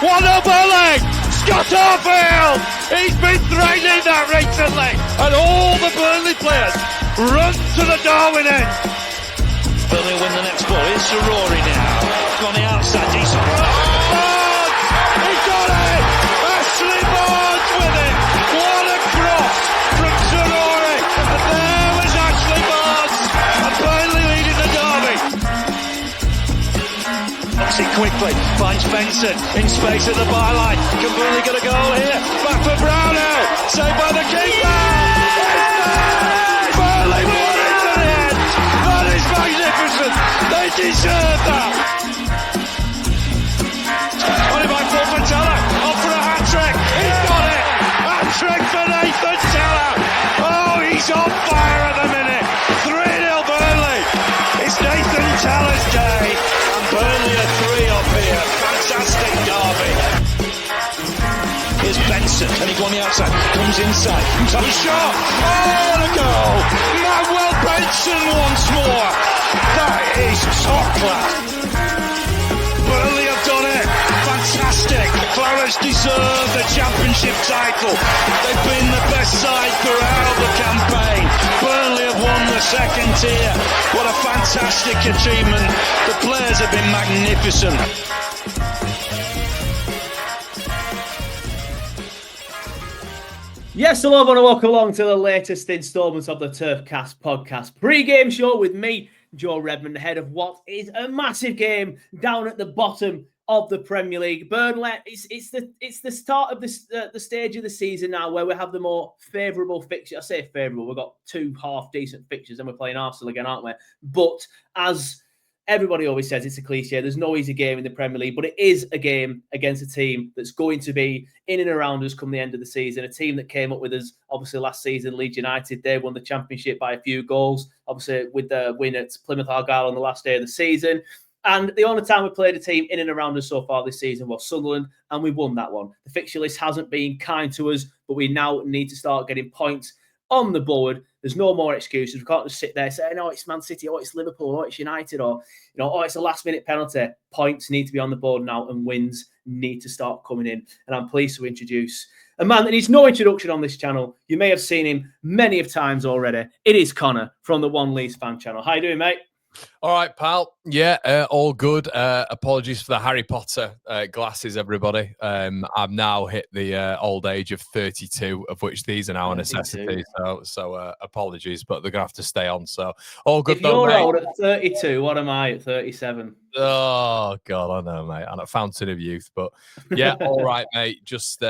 1-0 Burnley! Scott Arfield! He's been threatening that recently, and all the Burnley players run to the Darwin end. Burnley win the next ball. Here's Rory now. On the outside, decent. He got it! Ashley Barnes with it! What a cross from Rory! And there was Ashley Barnes! And Burnley leading the derby. Knocks it quickly, finds Benson in space at the byline. Can Burnley get a goal here? Back for Brownell, saved by the keeper. Burnley won it to the end. That is magnificent. They deserve that. Only by Paul Patella, off for a hat trick. He's got it. Hat trick for Nathan Teller. Oh, he's on fire at the minute. 3-0 Burnley. It's Nathan Teller's day. Burnley are 3 up here. Fantastic derby. Here's Benson. Can he go on the outside? Comes inside. Top shot. Oh, the goal. Manuel Benson once more. That is top class. Burnley have done it. Fantastic. Clarence deserve the championship title. They've been the best side throughout the campaign. Burnley have won the second tier. What a fantastic achievement. The players have been magnificent. Yes, hello everyone and welcome along to the latest instalment of the Turfcast podcast pre-game show with me, Joe Redmond, ahead of what is a massive game down at the bottom of the Premier League. Burnley, it's the start of the stage of the season now where we have the more favourable fixture. I say favourable, we've got 2 half-decent fixtures and we're playing Arsenal again, aren't we? But as everybody always says, it's a cliche, there's no easy game in the Premier League, but it is a game against a team that's going to be in and around us come the end of the season, a team that came up with us, obviously, last season, Leeds United. They won the Championship by a few goals, obviously, with the win at Plymouth Argyle on the last day of the season. And the only time we played a team in and around us so far this season was Sunderland, and we won that one. The fixture list hasn't been kind to us, but we now need to start getting points on the board. There's no more excuses. We can't just sit there saying, oh, it's Man City, oh, it's Liverpool, oh, it's United, or, oh, it's a last-minute penalty. Points need to be on the board now, and wins need to start coming in. And I'm pleased to introduce a man that needs no introduction on this channel. You may have seen him many of times already. It is Connor from the One Leeds fan channel. How you doing, mate? All right, pal. Yeah, all good. Apologies for the Harry Potter glasses, everybody. I've now hit the old age of 32, of which these are now a necessity. So apologies, but they're going to have to stay on. So all good. If you're old at 32, what am I at 37? Oh, God, I know, mate. I'm a fountain of youth. But yeah, all right, mate. Just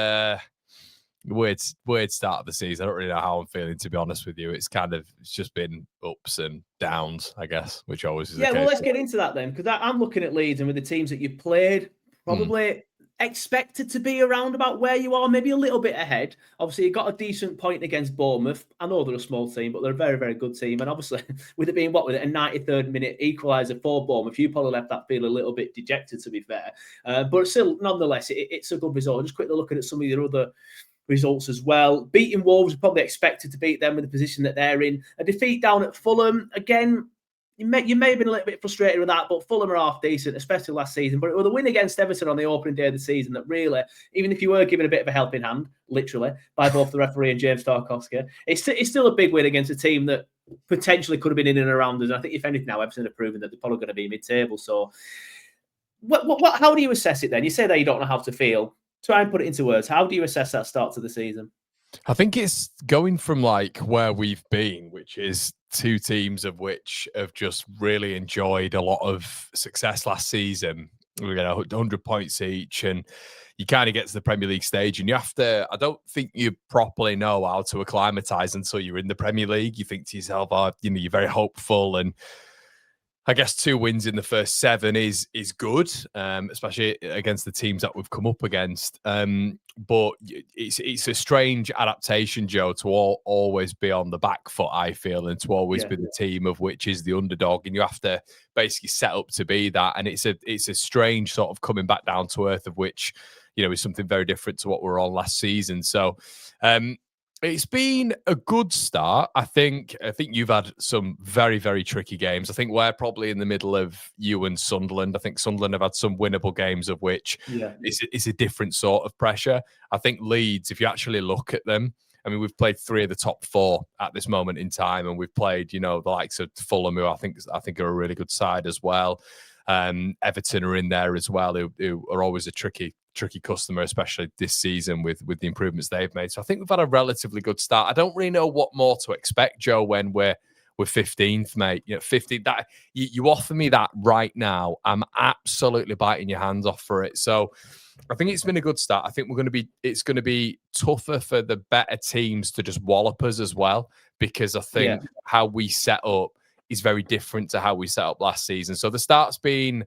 weird start of the season. I don't really know how I'm feeling, to be honest with you. It's just been ups and downs, I guess, which always is. Yeah, well, let's get into that then, because I'm looking at Leeds, and with the teams that you've played, probably expected to be around about where you are, maybe a little bit ahead. Obviously, you got a decent point against Bournemouth. I know they're a small team, but they're a very, very good team. And obviously, with it being a 93rd minute equaliser for Bournemouth, you probably left that feel a little bit dejected, to be fair. But still, nonetheless, it's a good result. Just quickly looking at some of your other results as well. Beating Wolves, probably expected to beat them with the position that they're in. A defeat down at Fulham, again, you may have been a little bit frustrated with that, but Fulham are half decent, especially last season. But it was a win against Everton on the opening day of the season that really, even if you were given a bit of a helping hand, literally, by both the referee and James Tarkowski, it's still a big win against a team that potentially could have been in and around us. And I think if anything now, Everton have proven that they're probably going to be mid-table. So how do you assess it then? You say that you don't know how to feel. Try and put it into words. How do you assess that start to the season? I think it's going from like where we've been, which is 2 teams of which have just really enjoyed a lot of success last season. We got 100 points each, and you kind of get to the Premier League stage, and you have to. I don't think you properly know how to acclimatise until you're in the Premier League. You think to yourself, you're very hopeful, and I guess 2 wins in the first 7 is good, especially against the teams that we've come up against. But it's a strange adaptation, Joe, to always be on the back foot, I feel, and to always be the team of which is the underdog, and you have to basically set up to be that. And it's a strange sort of coming back down to earth, of which is something very different to what we were on last season. So It's been a good start. I think you've had some very, very tricky games. I think we're probably in the middle of you and Sunderland. I think Sunderland have had some winnable games, of which is a different sort of pressure. I think Leeds, if you actually look at them, I mean, we've played 3 of the top 4 at this moment in time, and we've played, the likes of Fulham, who I think are a really good side as well. Everton are in there as well, who are always a tricky customer, especially this season with the improvements they've made. So I think we've had a relatively good start. I don't really know what more to expect, Joe, when we're 15th, mate. 15th. That you offer me that right now, I'm absolutely biting your hands off for it. So I think it's been a good start. I think it's going to be tougher for the better teams to just wallop us as well, because I think how we set up is very different to how we set up last season. So the start's been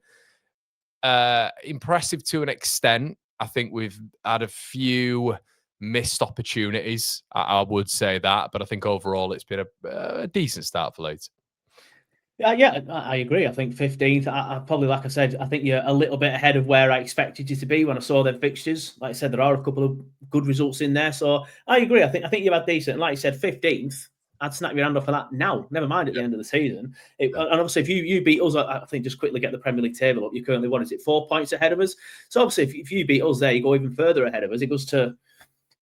impressive to an extent. I think we've had a few missed opportunities. I would say that, but I think overall it's been a decent start for Leeds. Yeah, I agree. I think 15th, I probably, like I said, I think you're a little bit ahead of where I expected you to be when I saw them fixtures. Like I said, there are a couple of good results in there. So I agree. I think you've had decent. Like you said, 15th, I'd snap your hand off for that now. Never mind at the end of the season. And obviously, if you beat us, I think just quickly get the Premier League table up. You're currently, 4 points ahead of us? So obviously, if you beat us there, you go even further ahead of us. It goes to,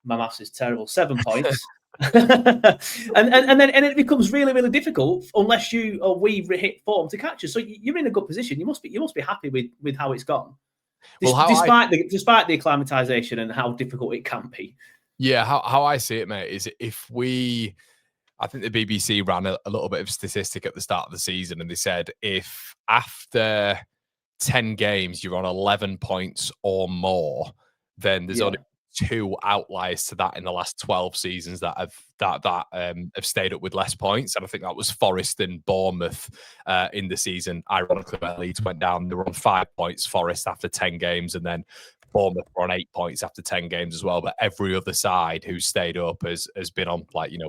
my maths is terrible, 7 points. and then it becomes really, really difficult unless you or we hit form to catch us. So you're in a good position. You must be happy with how it's gone, despite the acclimatization and how difficult it can be. Yeah, how I see it, mate, is I think the BBC ran a little bit of statistic at the start of the season, and they said if after 10 games you're on 11 points or more, then there's only 2 outliers to that in the last 12 seasons that have stayed up with less points. And I think that was Forest and Bournemouth in the season. Ironically, when Leeds went down, they were on 5 points, Forest, after 10 games, and then Bournemouth were on 8 points after 10 games as well. But every other side who stayed up has been on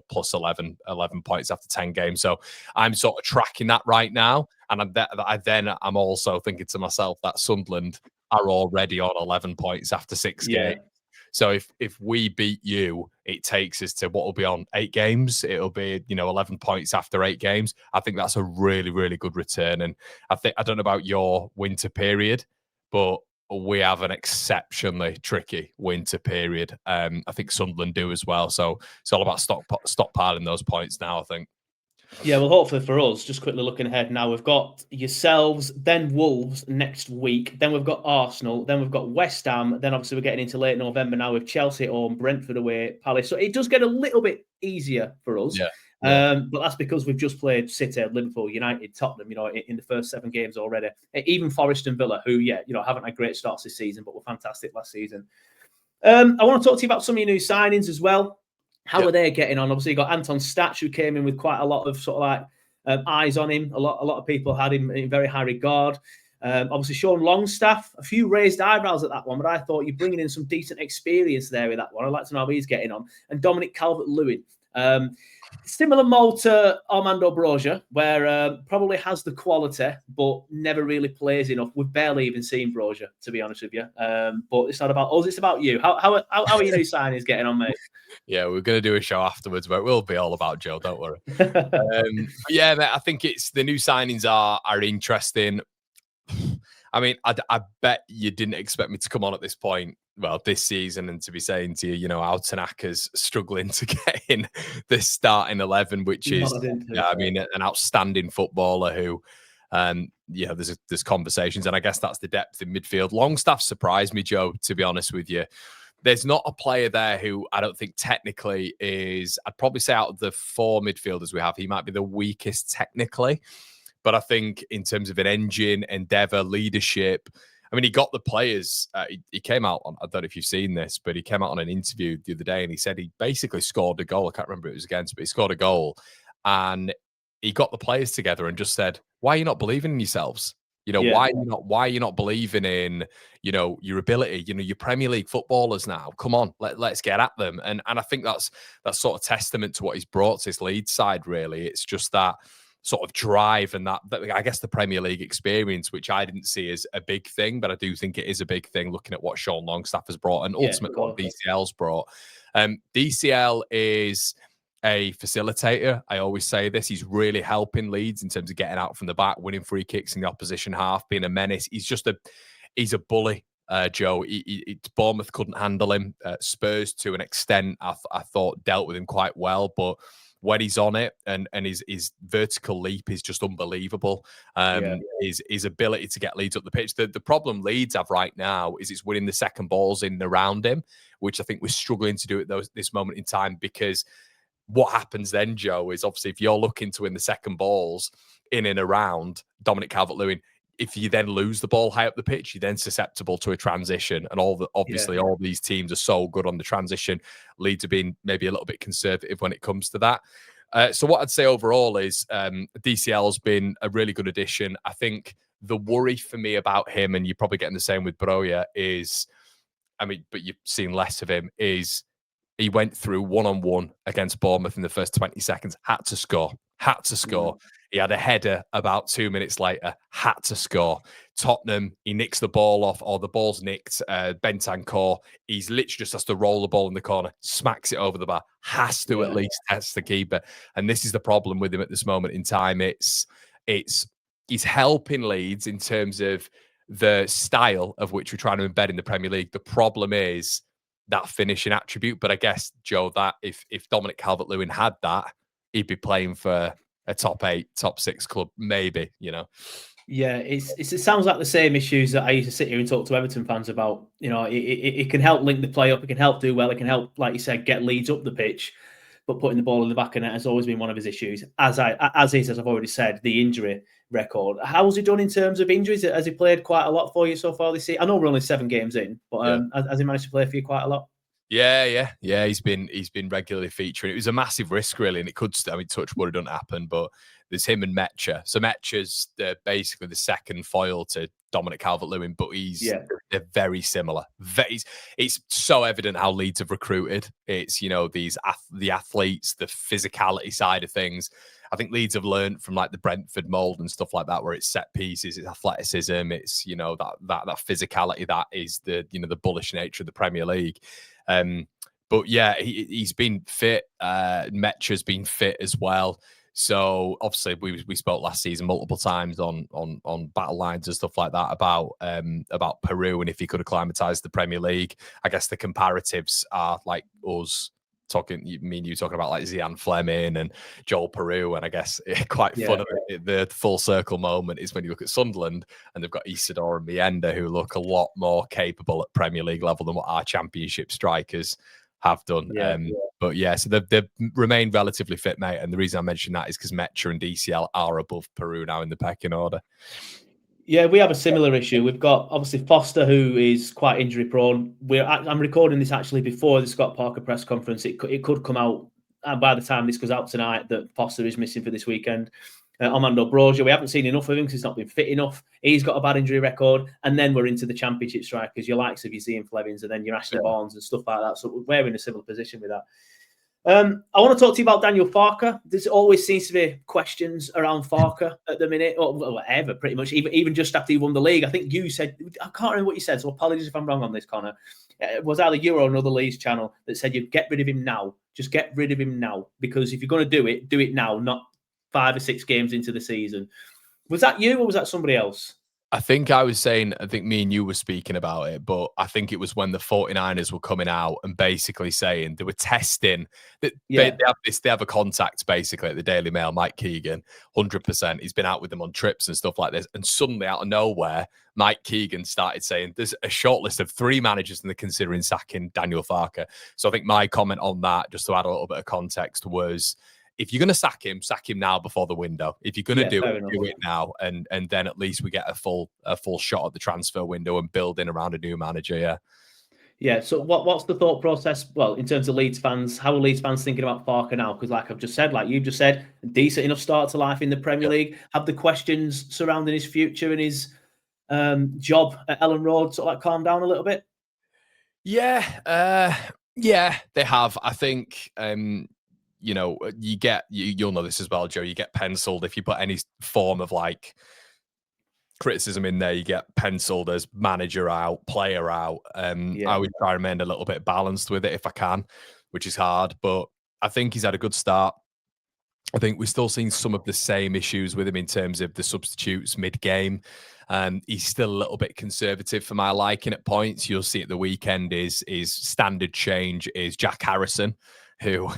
plus 11 points after 10 games. So I'm sort of tracking that right now. And I'm also thinking to myself that Sunderland are already on 11 points after 6 games. So if we beat you, it takes us to what will be on 8 games. It'll be 11 points after 8 games. I think that's a really, really good return. And I don't know about your winter period, but we have an exceptionally tricky winter period. I think Sunderland do as well. So it's all about stockpiling those points now, I think. Yeah, well, hopefully for us, just quickly looking ahead now, we've got yourselves, then Wolves next week, then we've got Arsenal, then we've got West Ham, then obviously we're getting into late November now with Chelsea at home, Brentford away, Palace. So it does get a little bit easier for us. But that's because we've just played City, Liverpool, United, Tottenham, in the first 7 games already. Even Forest and Villa, who, haven't had great starts this season, but were fantastic last season. I want to talk to you about some of your new signings as well. How are they getting on? Obviously, you got Anton Stach, who came in with quite a lot of sort of eyes on him. A lot of people had him in very high regard. Obviously, Sean Longstaff, a few raised eyebrows at that one, but I thought you're bringing in some decent experience there with that one. I'd like to know how he's getting on. And Dominic Calvert-Lewin. Similar mold to Armando Broja, where probably has the quality, but never really plays enough. We've barely even seen Broja, to be honest with you. But it's not about us, it's about you. How are your new signings getting on, mate? Yeah, we're going to do a show afterwards, but it will be all about Joe, don't worry. Yeah, mate, I think the new signings are interesting. I mean, I bet you didn't expect me to come on at this point, this season, and to be saying to you, how Tanaka's struggling to get in this starting 11, which is, an outstanding footballer who, there's conversations, and I guess that's the depth in midfield. Longstaff surprised me, Joe, to be honest with you. There's not a player there who I don't think technically is, I'd probably say out of the 4 midfielders we have, he might be the weakest technically. But I think in terms of an engine, endeavour, leadership, I mean, he got the players. He came out on, I don't know if you've seen this, but he came out on an interview the other day and he said he basically scored a goal. I can't remember who it was against, but he scored a goal. And he got the players together and just said, why are you not believing in yourselves? Why are you not believing in, your ability, your Premier League footballers now? Come on, let's get at them. And I think that's sort of testament to what he's brought to his Leeds side, really. It's just that sort of drive and that I guess the Premier League experience, which I didn't see as a big thing, but I do think it is a big thing looking at what Sean Longstaff has brought and ultimately what DCL's brought. DCL is a facilitator. I always say this. He's really helping Leeds in terms of getting out from the back, winning free kicks in the opposition half, being a menace. He's a bully, Joe. Bournemouth couldn't handle him. Spurs, to an extent, I thought dealt with him quite well, but when he's on it and his vertical leap is just unbelievable. His ability to get Leeds up the pitch. The problem Leeds have right now is it's winning the second balls in and around him, which I think we're struggling to do at this moment in time, because what happens then, Joe, is obviously if you're looking to win the second balls in and around Dominic Calvert-Lewin, if you then lose the ball high up the pitch, you're then susceptible to a transition. And all these teams are so good on the transition. Leeds have been maybe a little bit conservative when it comes to that. So what I'd say overall is DCL has been a really good addition. I think the worry for me about him, and you're probably getting the same with Broja, is, but you've seen less of him, is he went through one-on-one against Bournemouth in the first 20 seconds, had to score. He had a header about 2 minutes later, had to score. Tottenham, he nicks the ball off, or the ball's nicked, Bentancur. He's literally just has to roll the ball in the corner, smacks it over the bar, has to at least test the keeper. And this is the problem with him at this moment in time. He's helping Leeds in terms of the style of which we're trying to embed in the Premier League. The problem is that finishing attribute. But I guess, Joe, that if Dominic Calvert-Lewin had that, he'd be playing for a top 8, top 6 club, maybe, Yeah, it sounds like the same issues that I used to sit here and talk to Everton fans about. It can help link the play up, it can help do well, it can help, like you said, get Leeds up the pitch, but putting the ball in the back of net has always been one of his issues. As I've already said, the injury record. How's he done in terms of injuries? Has he played quite a lot for you so far this season? I know we're only 7 games in, but has he managed to play for you quite a lot? Yeah. He's been regularly featuring. It was a massive risk, really, and it could. Touch wood, it doesn't happen, but there's him and Mecha. So Mecha's basically the second foil to Dominic Calvert-Lewin, but they're very similar. It's so evident how Leeds have recruited. It's the athletes, the physicality side of things. I think Leeds have learned from like the Brentford mold and stuff like that, where it's set pieces, it's athleticism, it's that physicality that is the bullish nature of the Premier League. But yeah, he's been fit. Mecha's been fit as well. So obviously we spoke last season multiple times on battle lines and stuff like that about Peru and if he could acclimatise the Premier League. I guess the comparatives are like us talking about like Zian Fleming and Joel Peru, and I guess quite fun of it. The full circle moment is when you look at Sunderland and they've got Isidore and Mienda, who look a lot more capable at Premier League level than what our Championship strikers have done. But yeah, so they've remained relatively fit, mate. And the reason I mention that is because Mecha and DCL are above Peru now in the pecking order. Yeah, we have a similar issue. We've got obviously Foster, who is quite injury prone. I'm recording this actually before the Scott Parker press conference. It could come out by the time this goes out tonight that Foster is missing for this weekend. Armando Broja, we haven't seen enough of him because he's not been fit enough. He's got a bad injury record. And then we're into the Championship strikers, your likes of your Zian Flemings and then your Ashley Barnes and stuff like that. So we're in a similar position with that. I want to talk to you about Daniel Farke. There always seems to be questions around Farke at the minute, or whatever, pretty much. Even just after he won the league, I think you said, I can't remember what you said, so apologies if I'm wrong on this, Connor. It was either you or another Leeds channel that said you'd get rid of him now. Just get rid of him now, because if you're going to do it now, not 5 or 6 games into the season. Was that you or was that somebody else? I think me and you were speaking about it, but I think it was when the 49ers were coming out and basically saying they were testing that they have a contact basically at the Daily Mail, Mike Keegan, 100%. He's been out with them on trips and stuff like this. And suddenly out of nowhere, Mike Keegan started saying there's a short list of 3 managers and they're considering sacking Daniel Farke. So I think my comment on that, just to add a little bit of context, was if you're going to sack him now before the window. If you're going to do it now, and then at least we get a full shot at the transfer window and building around a new manager. Yeah. Yeah. So what's the thought process? Well, in terms of Leeds fans, how are Leeds fans thinking about Farke now? Because like you've just said, a decent enough start to life in the Premier League. Have the questions surrounding his future and his job at Ellen Road sort of like calmed down a little bit? Yeah, they have. I think. you'll know this as well, Joe. You get penciled if you put any form of like criticism in there. You get penciled as manager out, player out. I would try and remain a little bit balanced with it if I can, which is hard. But I think he's had a good start. I think we're still seeing some of the same issues with him in terms of the substitutes mid-game. He's still a little bit conservative for my liking at points. You'll see at the weekend is standard change is Jack Harrison, who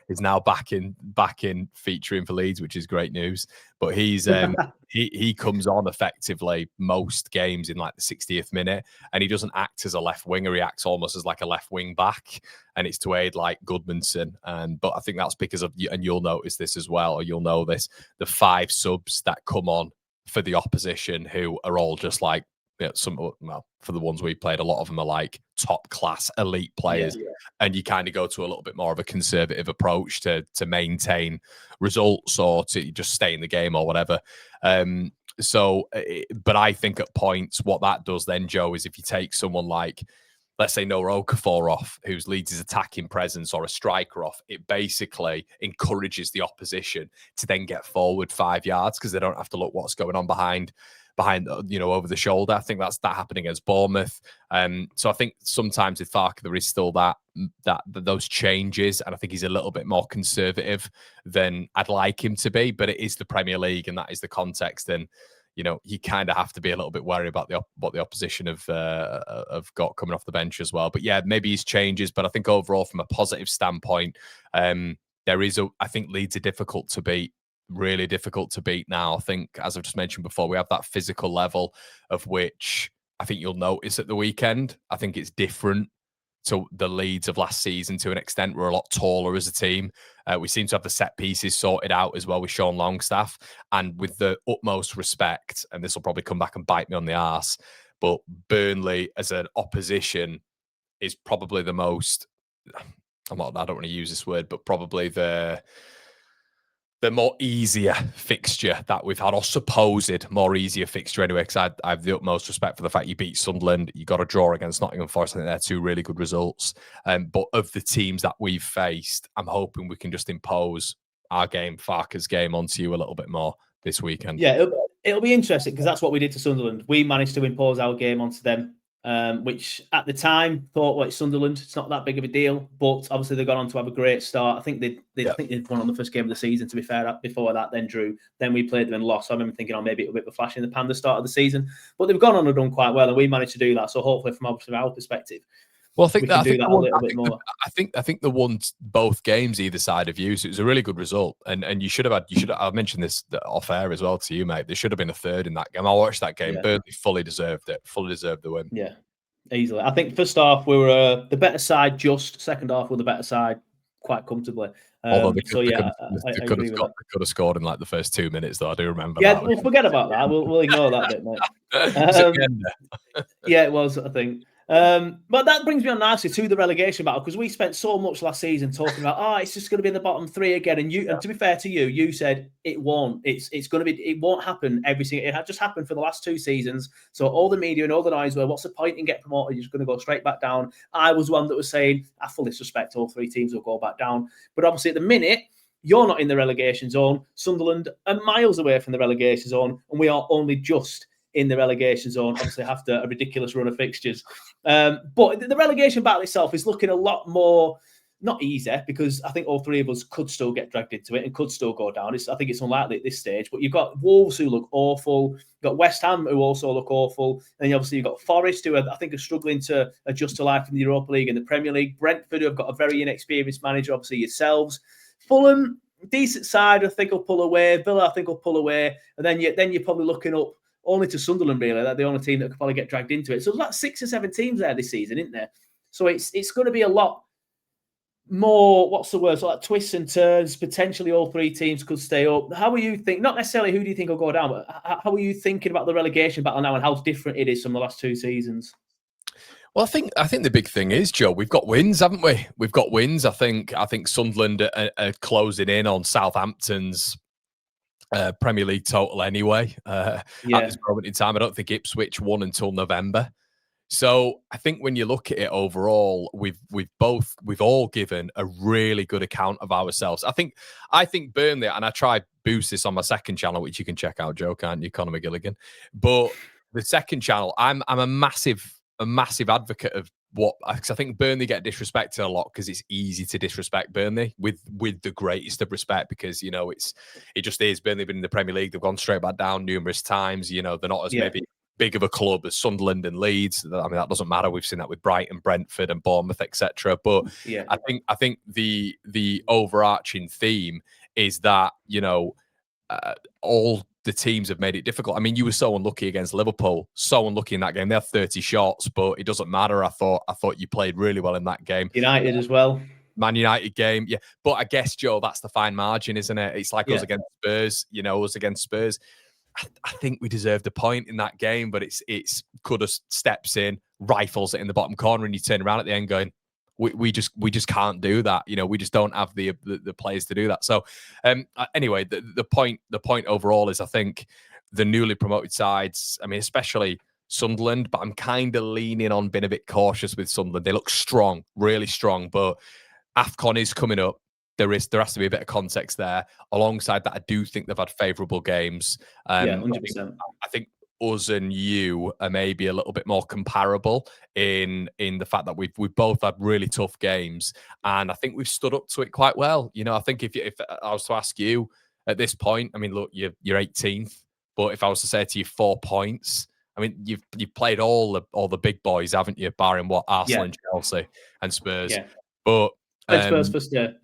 is now back in featuring for Leeds, which is great news. But he's he comes on effectively most games in like the 60th minute, and he doesn't act as a left winger. He acts almost as like a left wing back, and it's to aid like Goodmanson. But I think that's because of, and you'll notice this as well, or you'll know this, the 5 subs that come on for the opposition, who are all just like, for the ones we played, a lot of them are like top class elite players, and you kind of go to a little bit more of a conservative approach to maintain results or to just stay in the game or whatever. But I think at points what that does then, Joe, is if you take someone like, let's say, Noah Okafor off, who's Leeds' his attacking presence, or a striker off, it basically encourages the opposition to then get forward 5 yards because they don't have to look what's going on behind, over the shoulder. I think that happened against Bournemouth. So I think sometimes with Farke there is still that those changes, and I think he's a little bit more conservative than I'd like him to be. But it is the Premier League, and that is the context. And you kind of have to be a little bit worried about what the opposition have got coming off the bench as well. But yeah, maybe he's changes. But I think overall, from a positive standpoint, I think Leeds are difficult to beat. Really difficult to beat now. I think, as I've just mentioned before, we have that physical level of which I think you'll notice at the weekend. I think it's different to the Leeds of last season to an extent. We're a lot taller as a team. We seem to have the set pieces sorted out as well with Sean Longstaff. And with the utmost respect, and this will probably come back and bite me on the arse, but Burnley as an opposition is probably the most, I don't want to use this word, but probably the more easier fixture that we've had, or supposed more easier fixture anyway, because I have the utmost respect for the fact you beat Sunderland, you got a draw against Nottingham Forest. I think they're 2 really good results. But of the teams that we've faced, I'm hoping we can just impose our game, Farke's game, onto you a little bit more this weekend. Yeah, it'll be interesting because that's what we did to Sunderland. We managed to impose our game onto them, which at the time thought, well, it's Sunderland, it's not that big of a deal. But obviously they've gone on to have a great start. I think they'd won on the first game of the season, to be fair. Before that, then drew. Then we played them and lost. So I remember thinking, maybe it'll be a bit of a flash in the pan the start of the season. But they've gone on and done quite well, and we managed to do that. So hopefully, from our perspective, well, I think a little bit more. I think they won both games either side of you, so it was a really good result. And you should have. I mentioned this off air as well to you, mate. There should have been a third in that game. I watched that game. Yeah. Burnley fully deserved it. Fully deserved the win. Yeah, easily. I think first half we were the better side. Just second half we were the better side quite comfortably. Although they could have scored in like the first 2 minutes, though. I do remember. Yeah, we'll forget about that. We'll ignore that bit, mate. Yeah, it was, I think. But that brings me on nicely to the relegation battle, because we spent so much last season talking about, it's just going to be in the bottom 3 again. And and to be fair to you, you said it won't. It's going to be. It won't happen every single. It had just happened for the last 2 seasons. So all the media and all the noise were, what's the point in getting promoted? You're just going to go straight back down. I was one that was saying, I fully suspect all 3 teams will go back down. But obviously at the minute, you're not in the relegation zone. Sunderland are miles away from the relegation zone, and we are only just in the relegation zone, obviously after a ridiculous run of fixtures. But the relegation battle itself is looking a lot more, not easy, because I think all 3 of us could still get dragged into it and could still go down. I think it's unlikely at this stage, but you've got Wolves who look awful, you've got West Ham who also look awful, and obviously you've got Forest who I think are struggling to adjust to life in the Europa League and the Premier League, Brentford who have got a very inexperienced manager, obviously yourselves, Fulham, decent side, I think will pull away, Villa I think will pull away, and then you're probably looking up only to Sunderland, really. They're the only team that could probably get dragged into it. So there's like 6 or 7 teams there this season, isn't there? So it's going to be a lot more, what's the word? So like twists and turns. Potentially all 3 teams could stay up. How are you think? Not necessarily who do you think will go down, but how are you thinking about the relegation battle now and how different it is from the last 2 seasons? Well, I think the big thing is, Joe, we've got wins, haven't we? We've got wins. I think Sunderland are closing in on Southampton's Premier League total anyway. At this moment in time, I don't think Ipswich won until November. So I think when you look at it overall, we've all given a really good account of ourselves. I think Burnley, and I tried boost this on my second channel, which you can check out, Joe, can't you, Conor McGilligan? But the second channel, I'm a massive advocate of because I think Burnley get disrespected a lot because it's easy to disrespect Burnley with the greatest of respect, because it just is. Burnley been in the Premier League, they've gone straight back down numerous times. They're not as maybe big of a club as Sunderland and Leeds. I mean, that doesn't matter. We've seen that with Brighton, Brentford, and Bournemouth, etc. But I think the overarching theme is that all the teams have made it difficult. I mean, you were so unlucky against Liverpool, so unlucky in that game. They had 30 shots, but it doesn't matter. I thought you played really well in that game. United as well. Man United game, yeah. But I guess, Joe, that's the fine margin, isn't it? It's like us against Spurs. Us against Spurs. I think we deserved a point in that game, but it's Kudus steps in, rifles it in the bottom corner, and you turn around at the end going, we just can't do that. We just don't have the players to do that. So anyway, the point overall is, I think the newly promoted sides, I mean, especially Sunderland, but I'm kind of leaning on being a bit cautious with Sunderland. They look strong, really strong, but AFCON is coming up. There has to be a bit of context there. Alongside that, I do think they've had favourable games. 100%. I think us and you are maybe a little bit more comparable in the fact that we've both had really tough games, and I think we've stood up to it quite well. I think if I was to ask you at this point, I mean, look, you're 18th, but if I was to say to you 4 points, I mean, you've played all the big boys, haven't you? Barring Arsenal and Chelsea and Spurs. Yeah. But Spurs first year.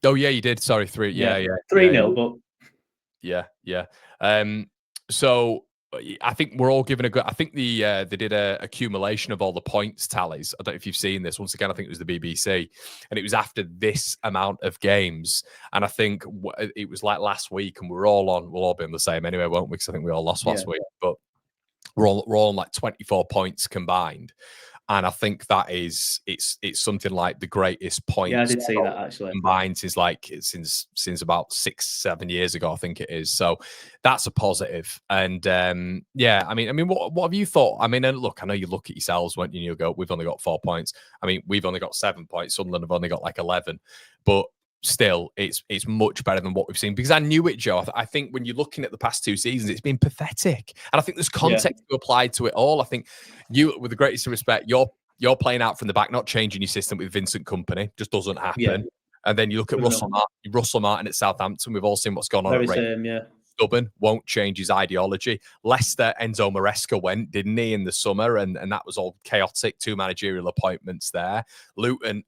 Oh yeah, you did. Sorry, 3. Yeah. 3-0, but yeah. So I think we're all given a good. I think they did a accumulation of all the points tallies. I don't know if you've seen this. Once again, I think it was the BBC, and it was after this amount of games. And I think it was like last week, and we'll all be on the same anyway, won't we? Because I think we all lost last week, but we're all on like 24 points combined. And I think that it's something like the greatest points. Yeah, I did see that actually. Combined since about 6-7 years ago, I think it is. So that's a positive. And I mean, what have you thought? I mean, and look, I know you look at yourselves, won't you? And you go, we've only got 4 points. I mean, we've only got 7 points. Sunderland have only got like 11. But still, it's much better than what we've seen, because I knew it, Joe. I think when you're looking at the past 2 seasons, it's been pathetic, and I think there's context to apply to it all. I think you, with the greatest respect, you're playing out from the back, not changing your system with Vincent Kompany. Just doesn't happen. And then you look at Russell Martin at Southampton. We've all seen what's gone on at Relegation. Stubborn, won't change his ideology. Leicester, Enzo Maresca went, didn't he, in the summer, and that was all chaotic. 2 managerial appointments there. Luton,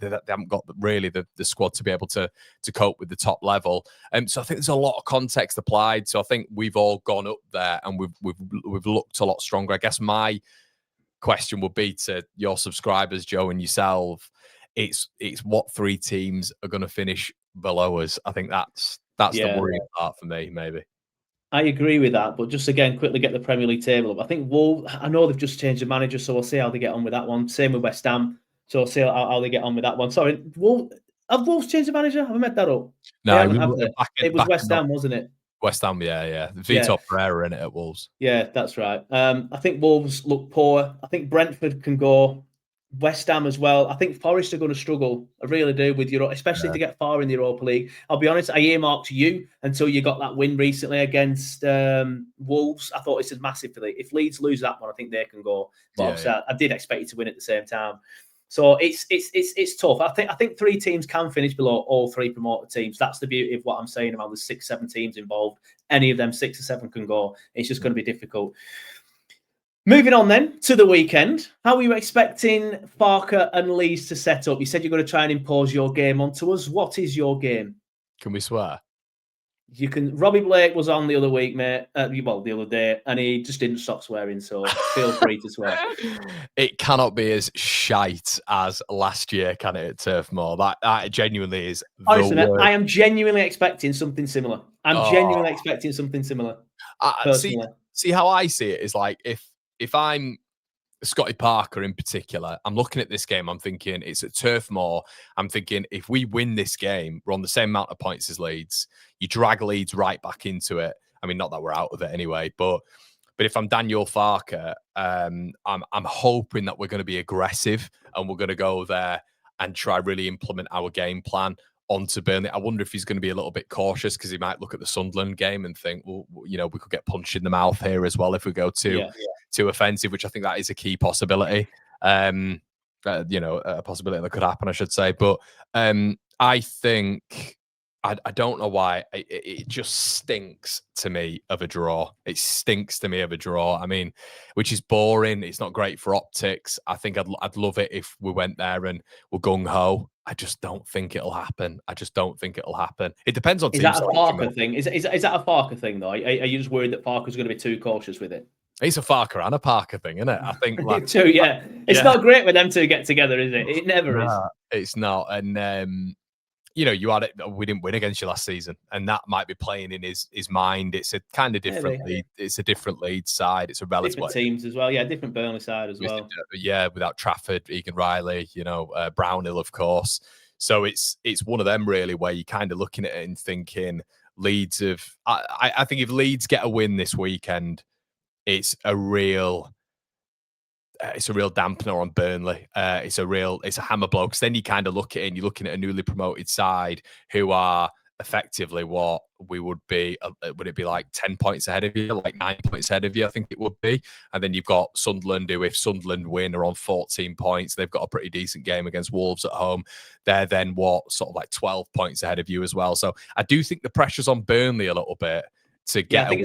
they haven't got really the squad to be able to cope with the top level. So I think there's a lot of context applied. So I think we've all gone up there, and we've looked a lot stronger. I guess my question would be to your subscribers, Joe, and yourself. It's what 3 teams are going to finish below us. I think that's the worrying part for me, maybe. I agree with that, but just again, quickly get the Premier League table up. I think Wolves, I know they've just changed the manager, so we'll see how they get on with that one. Same with West Ham. So we'll see how they get on with that one. Sorry, have Wolves changed the manager? Have I made that up? No, it was West Ham, wasn't it? West Ham, yeah. Vitor Pereira in it at Wolves. Yeah, that's right. I think Wolves look poor. I think Brentford can go. West Ham as well. I think Forest are going to struggle. I really do with Europe, especially to get far in the Europa League. I'll be honest, I earmarked you until you got that win recently against Wolves. I thought this is massive for them. If Leeds lose that one, I think they can go. But I did expect you to win at the same time. So it's tough. I think 3 teams can finish below all 3 promoted teams. That's the beauty of what I'm saying about the 6-7 teams involved. Any of them 6 or 7 can go. It's just going to be difficult. Moving on then to the weekend. How are you expecting Farke and Leeds to set up? You said you're going to try and impose your game onto us. What is your game? Can we swear? You can. Robbie Blake was on the other week, mate. The other day, and he just didn't stop swearing. So feel free to swear. It cannot be as shite as last year, can it? At Turf Moor, that genuinely is. Honestly, mate, I am genuinely expecting something similar. Genuinely expecting something similar. See how I see it is like if I'm Scotty Parker in particular, I'm looking at this game, I'm thinking it's at Turf Moor. I'm thinking if we win this game, we're on the same amount of points as Leeds. You drag Leeds right back into it. I mean, not that we're out of it anyway, but But if I'm Daniel Farke, I'm hoping that we're going to be aggressive and we're going to go there and try really implement our game plan onto Burnley. I wonder if he's going to be a little bit cautious because he might look at the Sunderland game and think, well, you know, we could get punched in the mouth here as well if we go too offensive, which I think that is a key possibility. You know, a possibility that could happen, I should say. But I think I don't know why it just stinks to me of a draw. It stinks to me of a draw. I mean, which is boring. It's not great for optics. I think I'd love it if we went there and we're gung ho. I just don't think it'll happen. I just don't think it'll happen. It depends on. Is that a Farke thing? Is that a Farke thing though? Are you just worried that Farke's going to be too cautious with it? It's a Farke and a Parker thing, isn't it? I think like too. Yeah, it's not great when them two get together, is it? It never is. It's not, and you know, you had it. We didn't win against you last season, and that might be playing in his mind. It's a kind of different lead. It's a different lead side. It's a relative different teams as well. Yeah, different Burnley side as well. Yeah, without Trafford, Egan Riley, you know, Brownhill, of course. So it's one of them really where you're kind of looking at it and thinking Leeds have. I think if Leeds get a win this weekend, it's a real dampener on Burnley. It's a hammer blow because then you kind of look at it and you're looking at a newly promoted side who are effectively what we would be. Would it be like 10 points ahead of you, like 9 points ahead of you? I think it would be. And then you've got Sunderland, who if Sunderland win are on 14 points. They've got a pretty decent game against Wolves at home. They're then sort of like 12 points ahead of you as well. So I do think the pressure's on Burnley a little bit. To get I do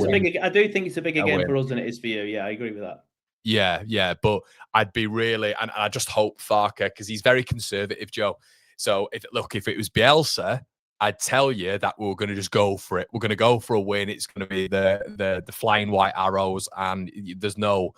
think it's a bigger game for us than it is for you. Yeah, I agree with that. Yeah, but I'd be really, and I just hope Farke, because he's very conservative, Joe. So if it was Bielsa, I'd tell you that we're going to just go for it. We're going to go for a win. It's going to be the flying white arrows, and there's no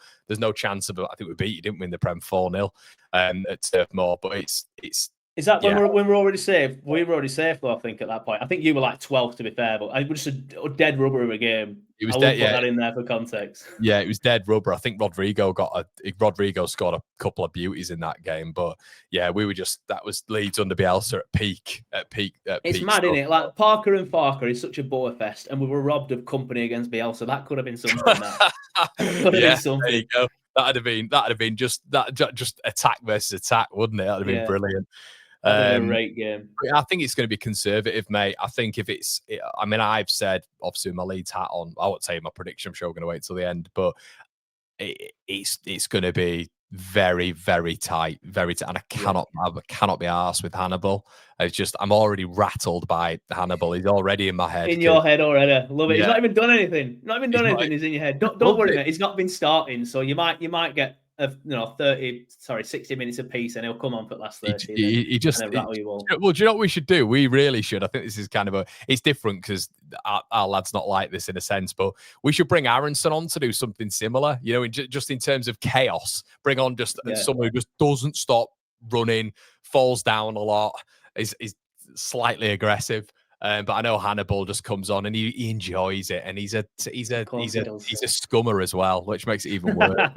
chance of it. I think we beat you, didn't we, in the Prem 4-0 at Turf Moor, but it's. Is that when we're already safe? We were already safe, though, I think, at that point. I think you were like 12th, to be fair, but it was just a dead rubber of a game. It was I will put that in there for context. Yeah, it was dead rubber. I think Rodrigo scored a couple of beauties in that game, but yeah, that was Leeds under Bielsa at peak. It's mad, isn't it? Like Parker and Farke is such a bore fest, and we were robbed of company against Bielsa. That could have been something. Been something. There you go. That'd have been just attack versus attack, wouldn't it? That'd have been brilliant. A great game. I think it's going to be conservative, mate. I think I mean, I've said, obviously, with my Leeds hat on, I won't tell you my prediction. I'm sure we're going to wait till the end, but it's going to be very, very tight, very tight. And I cannot be arsed with Hannibal. I'm already rattled by Hannibal. He's already in my head. In your head already. Love it. Yeah. He's not even done anything. He's in your head. Don't worry, mate. He's not been starting, so you might get 60 minutes apiece, and he'll come on for the last 30. Well, do you know what we should do? We really should. I think this is kind of it's different because our lad's not like this in a sense, but we should bring Aronson on to do something similar. You know, just in terms of chaos, bring on just someone who just doesn't stop running, falls down a lot, is slightly aggressive. But I know Hannibal just comes on and he enjoys it, and he's a scummer as well, which makes it even worse.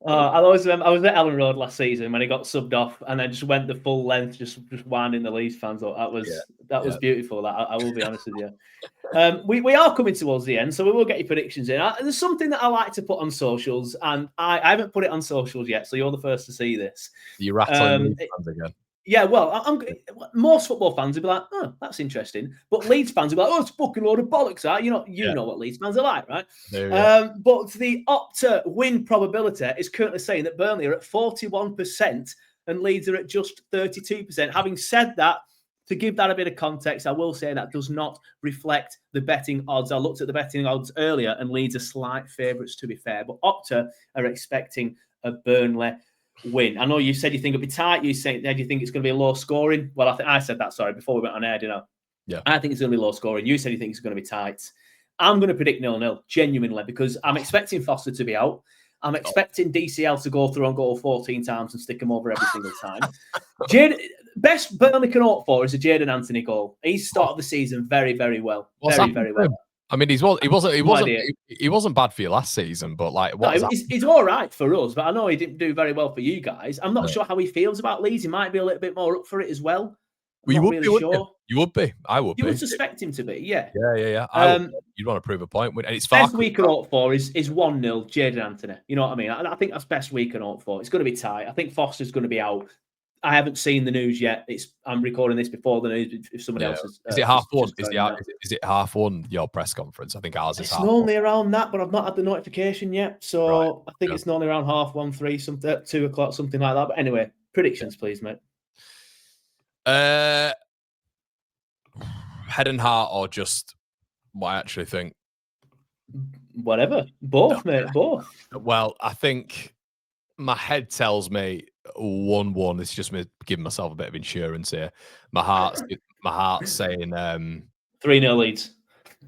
I was at Ellen Road last season when he got subbed off, and then just went the full length, just winding the Leeds fans up. That was beautiful. That I will be honest with you. We are coming towards the end, so we will get your predictions in. There's something that I like to put on socials, and I haven't put it on socials yet, so you're the first to see this. You're rattling Leeds fans again. Yeah, well, most football fans will be like, "Oh, that's interesting," but Leeds fans will be like, "Oh, it's fucking load of bollocks!" Right? You know what Leeds fans are like, right? But the Opta win probability is currently saying that Burnley are at 41% and Leeds are at just 32%. Having said that, to give that a bit of context, I will say that does not reflect the betting odds. I looked at the betting odds earlier, and Leeds are slight favourites, to be fair, but Opta are expecting a Burnley win. I know you said you think it'll be tight. You think it's going to be a low scoring. Well, I said that, sorry, before we went on air, Yeah. I think it's going to be low scoring. You said you think it's going to be tight. I'm going to predict 0-0, genuinely, because I'm expecting Foster to be out. I'm expecting DCL to go through and goal 14 times and stick him over every single time. Best Burnley can hope for is a Jadon Anthony goal. He's started the season very, very well. Very well. I mean, he wasn't bad for you last season, but he's all right for us. But I know he didn't do very well for you guys. I'm not sure how he feels about Leeds. He might be a little bit more up for it as well. You would be, sure. You would be. I would You be. would suspect him to be, yeah. Yeah. You'd want to prove a point. And it's far Best we can hope for is 1-0 Jadon Anthony. You know what I mean? I think that's best we can hope for. It's going to be tight. I think Foster's going to be out. I haven't seen the news yet. I'm recording this before the news. If somebody else is, is it half one? Is it half one? Your press conference? I think ours is half. It's normally around that, but I've not had the notification yet. So Right. I think it's normally around 3:30, something 2 o'clock, something like that. But anyway, predictions, please, mate. Head and heart, or just what I actually think? Whatever. Both, mate. Both. Well, I think my head tells me 1-1. It's just me giving myself a bit of insurance here. My heart's saying 3-0 Leeds.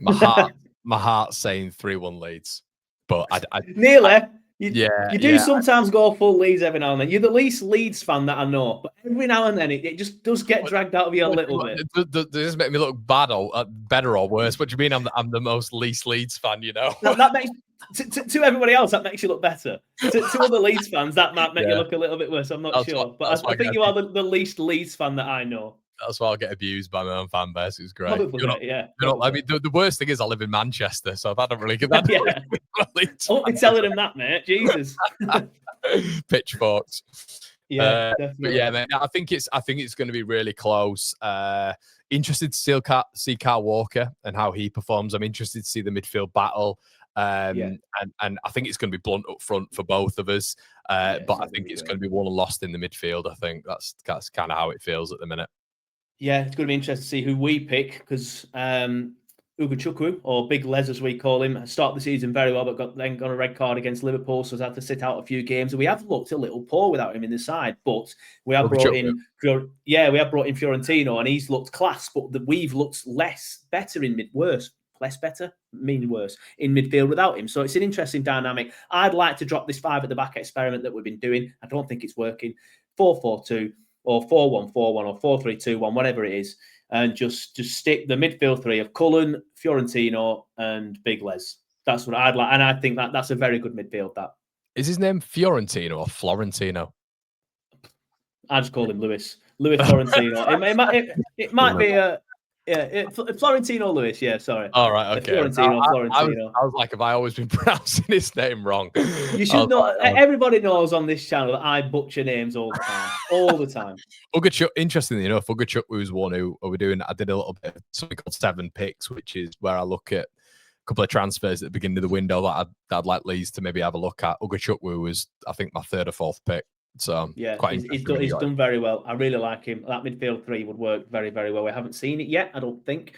My heart's saying 3-1 Leeds. But I nearly. You do sometimes go full Leeds every now and then. You're the least Leeds fan that I know, but every now and then it just does get dragged out of you a little bit. Does this make me look bad or better or worse? What do you mean? I'm the most least Leeds fan, you know? No, that makes to everybody else that makes you look better. To other Leeds fans, that might make you look a little bit worse. I'm not sure, but I think you are the least Leeds fan that I know. That's why I'll get abused by my own fan base. It's great. Probably, yeah. I mean, the worst thing is I live in Manchester, so I don't really get that. Yeah. I won't be telling him that, mate. Jesus. Pitchforks. Yeah, definitely. But yeah, man, I think it's going to be really close. Interested to see Carl Walker and how he performs. I'm interested to see the midfield battle. And I think it's going to be blunt up front for both of us. But I think it's going to be won and lost in the midfield. I think that's kind of how it feels at the minute. Yeah, it's going to be interesting to see who we pick because Ugochukwu, or Big Les as we call him, started the season very well, but got a red card against Liverpool, so has had to sit out a few games. And we have looked a little poor without him in the side, but we have brought in Fiorentino, and he's looked class, but we've looked less better in worse in midfield without him. So it's an interesting dynamic. I'd like to drop this 5 at the back experiment that we've been doing. I don't think it's working. 4-4-2. Or 4-1-4-1 or 4-3-2-1, whatever it is, and just stick the midfield 3 of Cullen, Fiorentino, and Big Les. That's what I'd like, and I think that's a very good midfield. That is his name, Fiorentino or Florentino? I just call him Lewis Florentino. it might be Florentino Lewis. Yeah, sorry. All right, okay. Florentino. I was like, have I always been pronouncing his name wrong? You should know. Everybody knows on this channel that I butcher names all the time. All the time. Ugachuk, interestingly enough, Ugachuk was one who are we doing? I did a little bit of something called 7 picks, which is where I look at a couple of transfers at the beginning of the window that I'd like Leeds to maybe have a look at. Ugachuk was, I think, my 3rd or 4th pick. So yeah, he's done very well. I really like him. That midfield 3 would work very, very well. We haven't seen it yet, I don't think,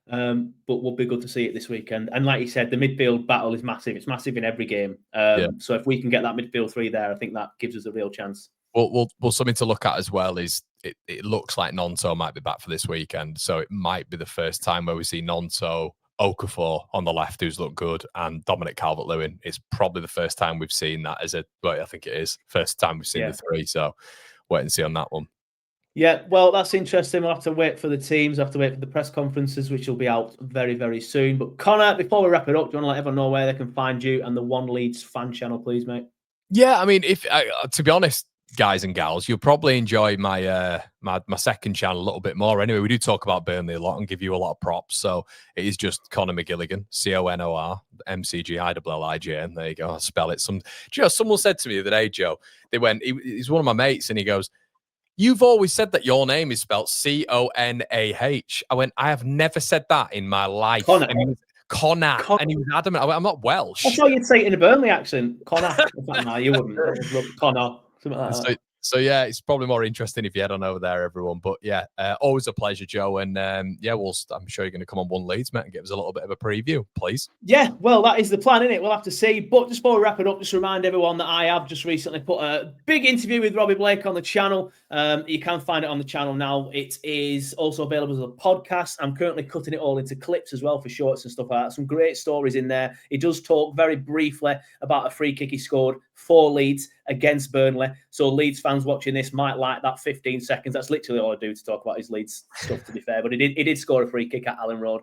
but will be good to see it this weekend. And like you said, the midfield battle is massive. It's massive in every game. So if we can get that midfield 3 there, I think that gives us a real chance. Well, something to look at as well is it looks like Nonto might be back for this weekend, so it might be the first time where we see Nonto, Okafor on the left, who's looked good, and Dominic Calvert-Lewin. It's probably the first time we've seen that I think it is first time we've seen the 3. So wait and see on that one. Yeah, well, that's interesting. We'll have to wait for the teams. We'll have to wait for the press conferences, which will be out very, very soon. But Connor, before we wrap it up, do you want to let everyone know where they can find you and the One Leeds fan channel, please, mate? Yeah, I mean, to be honest, guys and gals, you'll probably enjoy my my second channel a little bit more. Anyway, we do talk about Burnley a lot and give you a lot of props. So it is just Conor McGilligan, CONOR MCGILLIGN. There you go. I'll spell it. Someone said to me the other day, Joe, he's one of my mates, and he goes, "You've always said that your name is spelled CONAH." I went, "I have never said that in my life." Connor. Connor. And he was adamant. I went, "I'm not Welsh." I thought you'd say it in a Burnley accent. Connor. No, you wouldn't. Connor. So yeah, it's probably more interesting if you head on over there, everyone. But yeah, always a pleasure, Joe. And I'm sure you're going to come on One Leeds, mate, and give us a little bit of a preview, please. Yeah, well, that is the plan, isn't it? We'll have to see. But just before we wrap it up, just remind everyone that I have just recently put a big interview with Robbie Blake on the channel. You can find it on the channel now. It is also available as a podcast. I'm currently cutting it all into clips as well for shorts and stuff like that. Some great stories in there. He does talk very briefly about a free kick he scored for Leeds against Burnley. So Leeds fans watching this might like that 15 seconds. That's literally all I do to talk about his Leeds stuff, to be fair. But he did score a free kick at Allen Road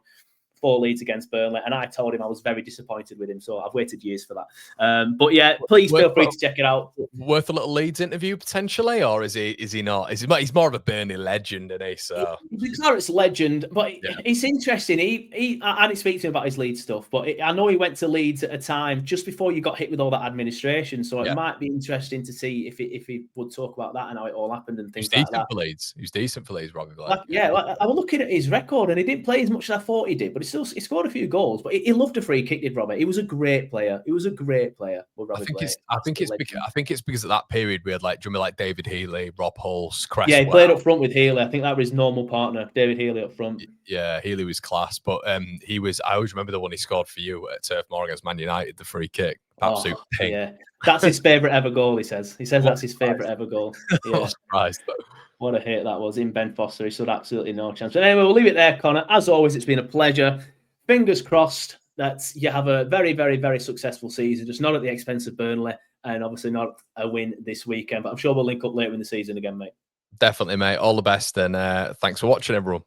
for Leeds against Burnley, and I told him I was very disappointed with him, so I've waited years for that. But yeah, please feel free to check it out. Worth a little Leeds interview potentially, or is he not? He's more of a Burnley legend, isn't he? So He's a Clarets legend, but it's interesting. I didn't speak to him about his Leeds stuff, but I know he went to Leeds at a time just before you got hit with all that administration, so it might be interesting to see if he would talk about that and how it all happened and things like that. He was decent for Leeds, Robbie Blake. I was looking at his record, and he didn't play as much as I thought he did, but he scored a few goals. But he loved a free kick, did Robbie? He was a great player. He was a great player. I think it's because at that period we had like David Healy, Rob Hulse, Cresswell. Yeah, he played up front with Healy. I think that was his normal partner, David Healy up front. Yeah, Healy was class, but he was. I always remember the one he scored for you at Turf Moor against Man United, the free kick. Absolute ping. Yeah, that's his favourite ever goal. He says that's his favourite ever goal. Yeah. I was surprised though. What a hit that was in Ben Foster. He stood absolutely no chance. But anyway, we'll leave it there, Connor. As always, it's been a pleasure. Fingers crossed that you have a very, very, very successful season, just not at the expense of Burnley, and obviously not a win this weekend. But I'm sure we'll link up later in the season again, mate. Definitely, mate. All the best, and thanks for watching, everyone.